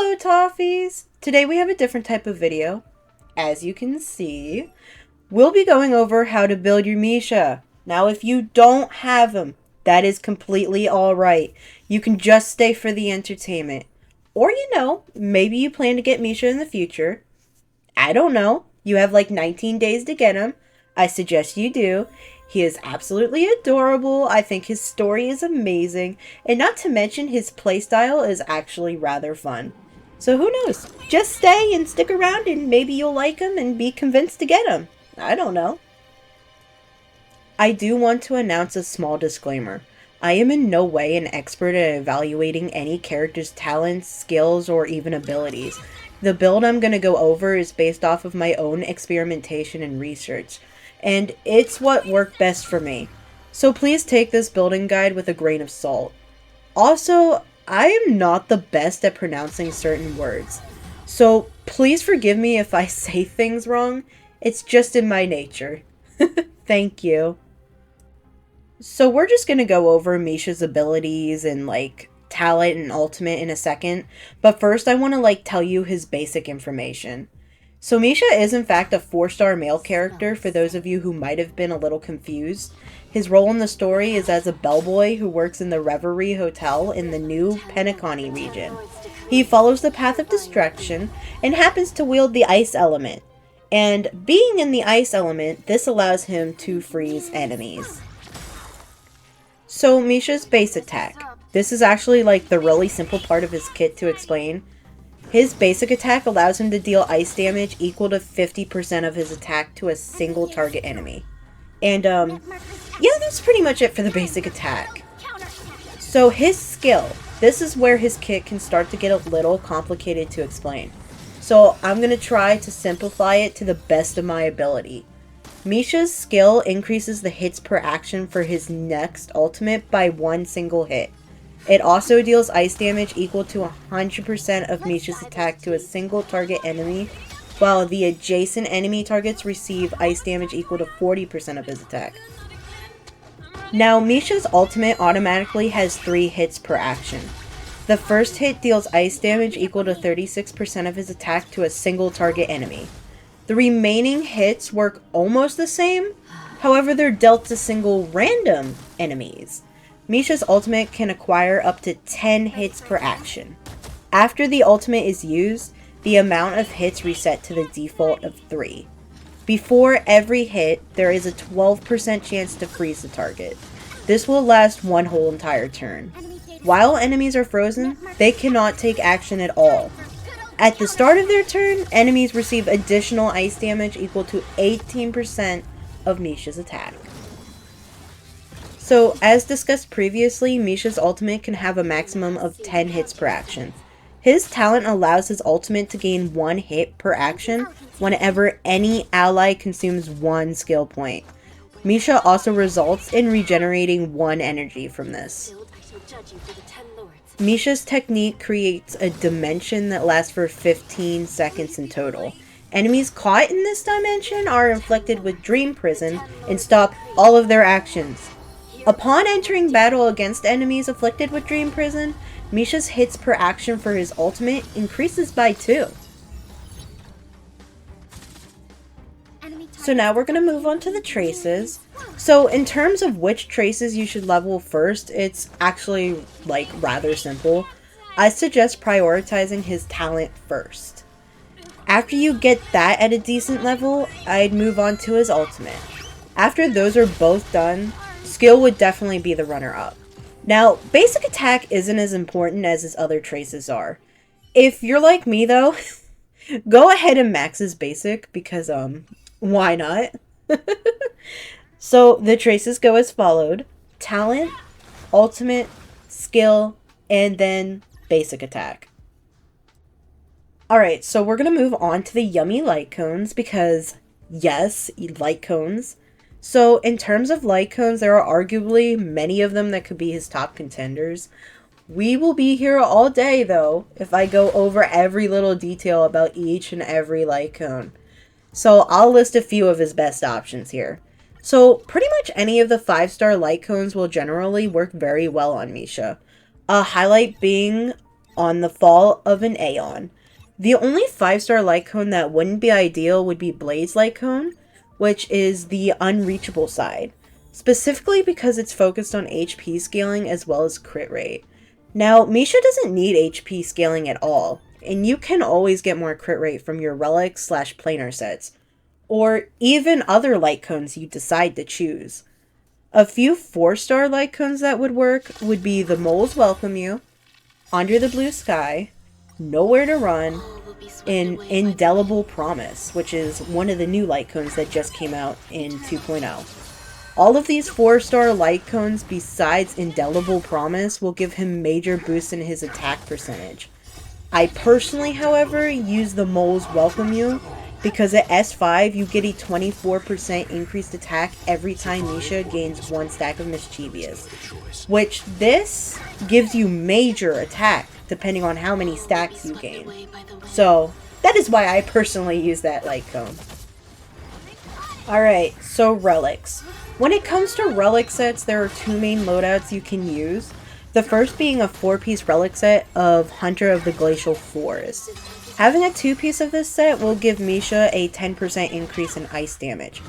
Hello, toffees! Today we have a different type of video. As you can see, we'll be going over how to build your Misha. Now, if you don't have him, that is completely alright. You can just stay for the entertainment. Or, maybe you plan to get Misha in the future. I don't know. You have like 19 days to get him. I suggest you do. He is absolutely adorable. I think his story is amazing. And not to mention his playstyle is actually rather fun. So who knows? Just stay and stick around and maybe you'll like him and be convinced to get him. I don't know. I do want to announce a small disclaimer. I am in no way an expert at evaluating any character's talents, skills, or even abilities. The build I'm going to go over is based off of my own experimentation and research, and it's what worked best for me. So please take this building guide with a grain of salt. Also, I am not the best at pronouncing certain words, so please forgive me if I say things wrong. It's just in my nature. Thank you. So we're just going to go over Misha's abilities and talent and ultimate in a second, but first I want to tell you his basic information. So Misha is in fact a 4-star male character for those of you who might have been a little confused. His role in the story is as a bellboy who works in the Reverie Hotel in the new Penacony region. He follows the path of destruction and happens to wield the ice element. And being in the ice element, this allows him to freeze enemies. So Misha's base attack. This is actually the really simple part of his kit to explain. His basic attack allows him to deal ice damage equal to 50% of his attack to a single target enemy. And yeah, that's pretty much it for the basic attack. So his skill. This is where his kit can start to get a little complicated to explain. So I'm going to try to simplify it to the best of my ability. Misha's skill increases the hits per action for his next ultimate by 1 single hit. It also deals ice damage equal to 100% of Misha's attack to a single target enemy, while the adjacent enemy targets receive ice damage equal to 40% of his attack. Now, Misha's ultimate automatically has 3 hits per action. The first hit deals ice damage equal to 36% of his attack to a single target enemy. The remaining hits work almost the same, however they're dealt to single random enemies. Misha's ultimate can acquire up to 10 hits per action. After the ultimate is used, the amount of hits reset to the default of 3. Before every hit, there is a 12% chance to freeze the target. This will last one whole entire turn. While enemies are frozen, they cannot take action at all. At the start of their turn, enemies receive additional ice damage equal to 18% of Misha's attack. So, as discussed previously, Misha's ultimate can have a maximum of 10 hits per action. His talent allows his ultimate to gain 1 hit per action whenever any ally consumes 1 skill point. Misha also results in regenerating 1 energy from this. Misha's technique creates a dimension that lasts for 15 seconds in total. Enemies caught in this dimension are inflicted with Dream Prison and stop all of their actions. Upon entering battle against enemies afflicted with Dream Prison, Misha's hits per action for his ultimate increases by 2. So now we're going to move on to the traces. So in terms of which traces you should level first, it's actually rather simple. I suggest prioritizing his talent first. After you get that at a decent level, I'd move on to his ultimate. After those are both done, skill would definitely be the runner-up. Now, basic attack isn't as important as his other traces are. If you're like me though, go ahead and max his basic because why not? So the traces go as followed: talent, ultimate, skill, and then basic attack. Alright, so we're going to move on to the yummy Lightcones because, yes, Lightcones. So in terms of Lightcones, there are arguably many of them that could be his top contenders. We will be here all day though if I go over every little detail about each and every Lightcone. So I'll list a few of his best options here. So pretty much any of the 5-star Lightcones will generally work very well on Misha. A highlight being on the fall of an Aeon. The only 5-star Lightcone that wouldn't be ideal would be Blaze Lightcone, which is the unreachable side, specifically because it's focused on HP scaling as well as crit rate. Now, Misha doesn't need HP scaling at all, and you can always get more crit rate from your Relics / Planar Sets, or even other Lightcones you decide to choose. A few 4-star Lightcones that would work would be the Moles Welcome You, Under the Blue Sky, Nowhere to Run, and Indelible Promise, which is one of the new Lightcones that just came out in 2.0. All of these 4-star Lightcones besides Indelible Promise will give him major boosts in his attack percentage. I personally, however, use the Moles Welcome You because at S5 you get a 24% increased attack every time Misha gains 1 stack of Mischievous, which this gives you major attack depending on how many stacks you gain. So that is why I personally use that Lightcone. Alright, so Relics. When it comes to Relic Sets, there are 2 main loadouts you can use. The first being a 4-piece Relic set of Hunter of the Glacial Forest. Having a 2-piece of this set will give Misha a 10% increase in ice damage,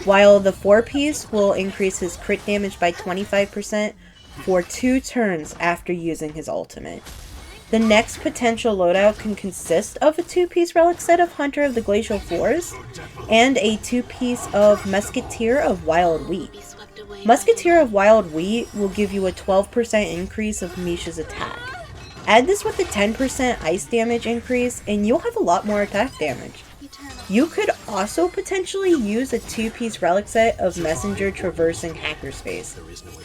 while the 4-piece will increase his crit damage by 25% for 2 turns after using his ultimate. The next potential loadout can consist of a 2-piece Relic set of Hunter of the Glacial Forest and a 2-piece of Musketeer of Wild Wheat. Musketeer of Wild Wheat will give you a 12% increase of Misha's attack. Add this with the 10% ice damage increase and you'll have a lot more attack damage. You could also potentially use a 2-piece Relic set of Messenger Traversing Hackerspace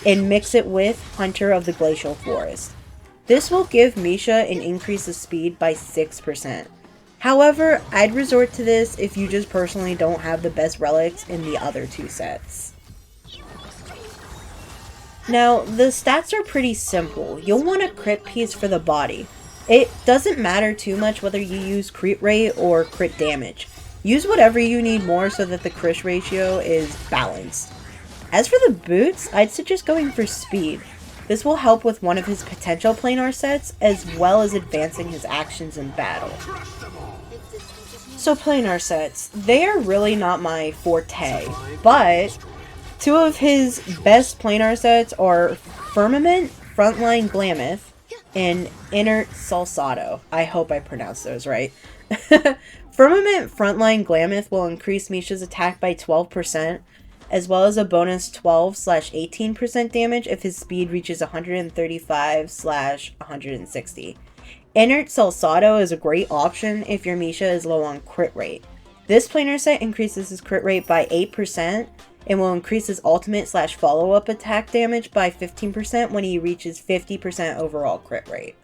and mix it with Hunter of the Glacial Forest. This will give Misha an increase of speed by 6%. However, I'd resort to this if you just personally don't have the best relics in the other 2 sets. Now, the stats are pretty simple. You'll want a crit piece for the body. It doesn't matter too much whether you use crit rate or crit damage. Use whatever you need more so that the crit ratio is balanced. As for the boots, I'd suggest going for speed. This will help with one of his potential planar sets, as well as advancing his actions in battle. So planar sets, they are really not my forte, but 2 of his best planar sets are Firmament Frontline Glamoth and Inert Salsato. I hope I pronounced those right. Firmament Frontline Glamoth will increase Misha's attack by 12%, as well as a bonus 12/18% damage if his speed reaches 135/160. Inert Salsato is a great option if your Misha is low on crit rate. This planar set increases his crit rate by 8% and will increase his ultimate / follow-up attack damage by 15% when he reaches 50% overall crit rate.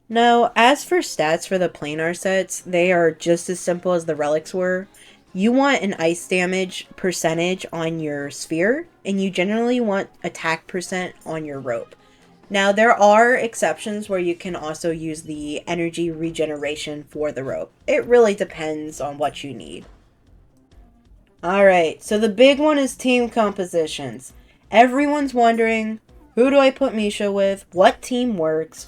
Now, as for stats for the planar sets, they are just as simple as the relics were. You want an ice damage percentage on your sphere, and you generally want attack percent on your rope. Now, there are exceptions where you can also use the energy regeneration for the rope. It really depends on what you need. Alright, so the big one is team compositions. Everyone's wondering, who do I put Misha with? What team works?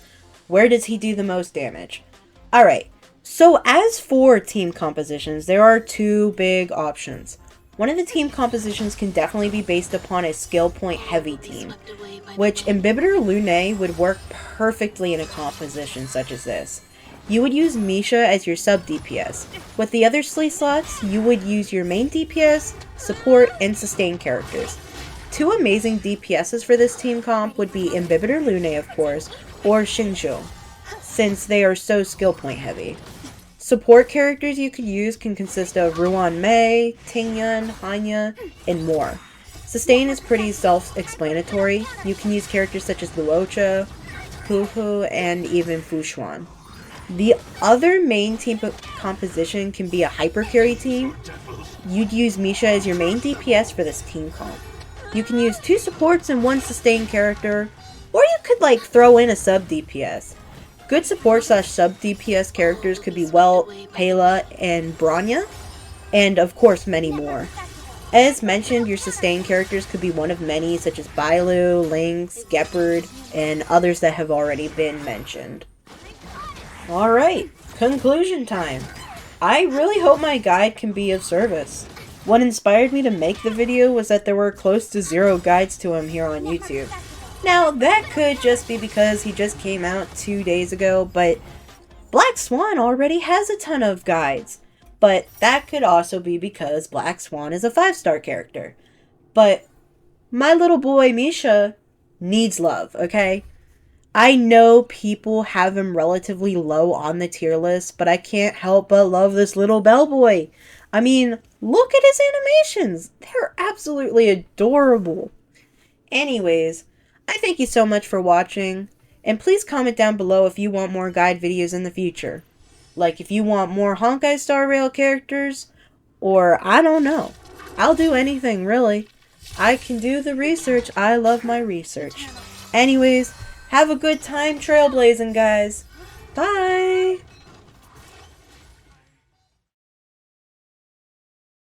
Where does he do the most damage? Alright. So as for team compositions, there are 2 big options. One of the team compositions can definitely be based upon a skill point heavy team, which Imbibitor Lune would work perfectly in a composition such as this. You would use Misha as your sub DPS. With the other sleeve slots, you would use your main DPS, support, and sustain characters. 2 amazing DPSs for this team comp would be Imbibitor Lune, of course, or Shinjo, since they are so skill point heavy. Support characters you could use can consist of Ruan Mei, Tingyun, Hanya, and more. Sustain is pretty self-explanatory. You can use characters such as Luocha, Hu, and even Fushuan. The other main team composition can be a hyper carry team. You'd use Misha as your main DPS for this team comp. You can use 2 supports and 1 sustain character, or you could throw in a sub DPS. Good support / sub DPS characters could be Welt, Pela, and Bronya, and of course many more. As mentioned, your sustained characters could be one of many, such as Bailu, Lynx, Gepard, and others that have already been mentioned. Alright, conclusion time. I really hope my guide can be of service. What inspired me to make the video was that there were close to 0 guides to him here on YouTube. Now, that could just be because he just came out 2 days ago, but Black Swan already has a ton of guides. But that could also be because Black Swan is a 5-star character. But my little boy Misha needs love, okay? I know people have him relatively low on the tier list, but I can't help but love this little Bellboy. I mean, look at his animations. They're absolutely adorable. Anyways, I thank you so much for watching, and please comment down below if you want more guide videos in the future. Like if you want more Honkai Star Rail characters, or I don't know. I'll do anything, really. I can do the research. I love my research. Anyways, have a good time trailblazing, guys. Bye!